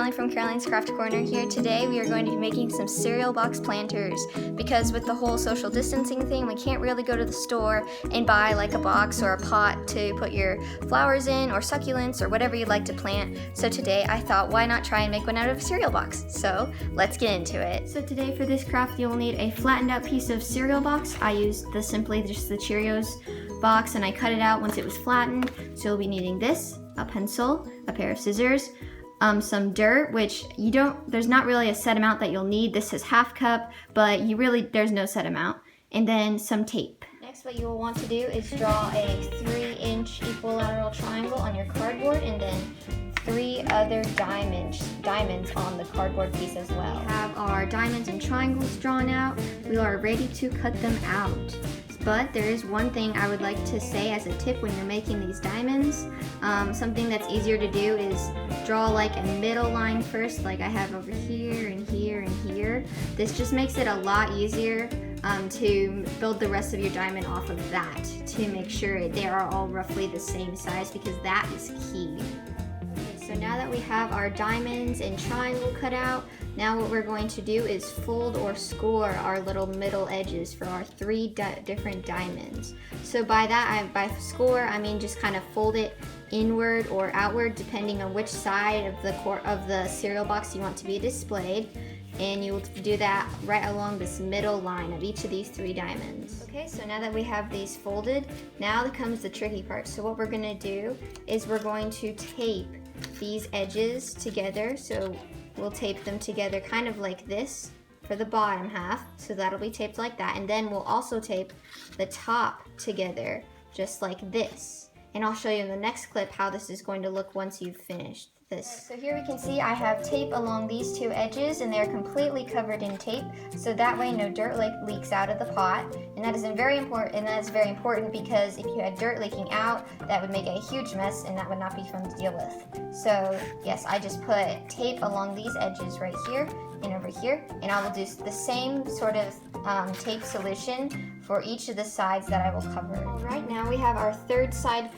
Caroline from Caroline's Craft Corner here. Today we are going to be making some cereal box planters because with the whole social distancing thing, we can't really go to the store and buy like a box or a pot to put your flowers in or succulents or whatever you'd like to plant. So today I thought, why not try and make one out of a cereal box? So let's get into it. So today for this craft you'll need a flattened out piece of cereal box. I used simply just the Cheerios box and I cut it out once it was flattened. So you'll be needing this, a pencil, a pair of scissors, some dirt, which there's not really a set amount that you'll need. This is half cup, but there's no set amount. And then some tape. Next, what you will want to do is draw a 3-inch equilateral triangle on your cardboard and then 3 other diamonds on the cardboard piece as well. We have our diamonds and triangles drawn out. We are ready to cut them out. But there is one thing I would like to say as a tip when you're making these diamonds. Something that's easier to do is draw like a middle line first, like I have over here and here and here. This just makes it a lot easier to build the rest of your diamond off of that, to make sure they are all roughly the same size, because that is key. So now that we have our diamonds and triangle cut out, now what we're going to do is fold or score our little middle edges for our 3 different diamonds. So by that, by score, I mean just kind of fold it inward or outward depending on which side of the cereal box you want to be displayed. And you'll do that right along this middle line of each of these 3 diamonds. Okay, so now that we have these folded, now comes the tricky part. So what we're gonna do is we're going to tape these edges together. So we'll tape them together kind of like this for the bottom half. So that'll be taped like that. And then we'll also tape the top together just like this. And I'll show you in the next clip how this is going to look once you've finished this. So here we can see I have tape along these 2 edges and they're completely covered in tape, so that way no dirt leaks out of the pot. And that is very important because if you had dirt leaking out, that would make a huge mess and that would not be fun to deal with. So yes, I just put tape along these edges right here and over here, and I will do the same sort of tape solution for each of the sides that I will cover. All right, now we have our third side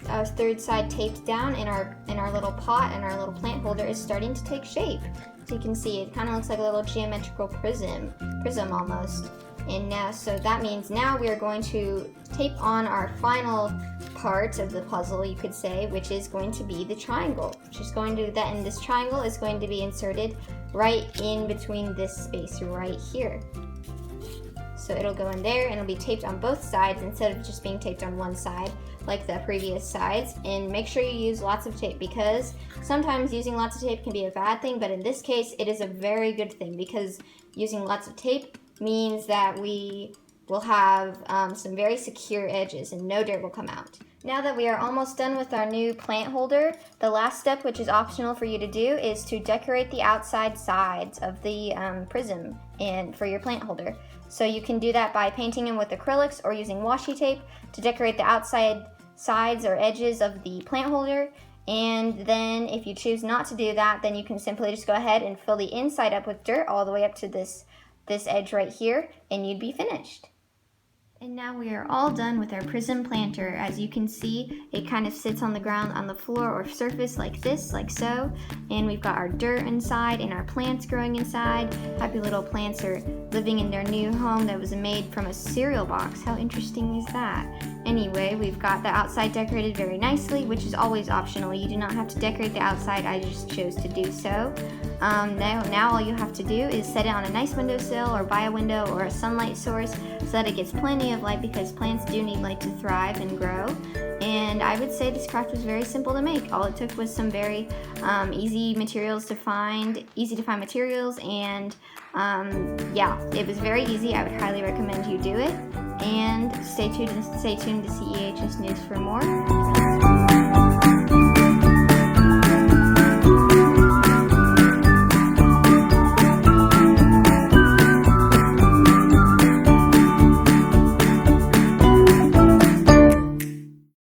taped down, and our little pot and our little plant holder is starting to take shape. So you can see it kind of looks like a little geometrical prism almost. And now, so that means now we are going to tape on our final part of the puzzle, you could say, which is going to be the triangle. And this triangle is going to be inserted right in between this space right here. So it'll go in there and it'll be taped on both sides instead of just being taped on one side like the previous sides. And make sure you use lots of tape, because sometimes using lots of tape can be a bad thing, but in this case it is a very good thing, because using lots of tape means that we will have some very secure edges and no dirt will come out. Now that we are almost done with our new plant holder, the last step, which is optional for you to do, is to decorate the outside sides of the prism and for your plant holder. So you can do that by painting them with acrylics or using washi tape to decorate the outside sides or edges of the plant holder. And then if you choose not to do that, then you can simply just go ahead and fill the inside up with dirt all the way up to this edge right here, and you'd be finished. And now we are all done with our prism planter. As you can see, it kind of sits on the ground on the floor or surface like this, like so. And we've got our dirt inside and our plants growing inside. Happy little plants are living in their new home that was made from a cereal box. How interesting is that? Anyway, we've got the outside decorated very nicely, which is always optional. You do not have to decorate the outside, I just chose to do so. Now all you have to do is set it on a nice windowsill or by a window or a sunlight source so that it gets plenty of light, because plants do need light to thrive and grow. And I would say this craft was very simple to make. All it took was some very easy to find materials, and yeah, it was very easy. I would highly recommend you do it. And stay tuned to CEHS News for more.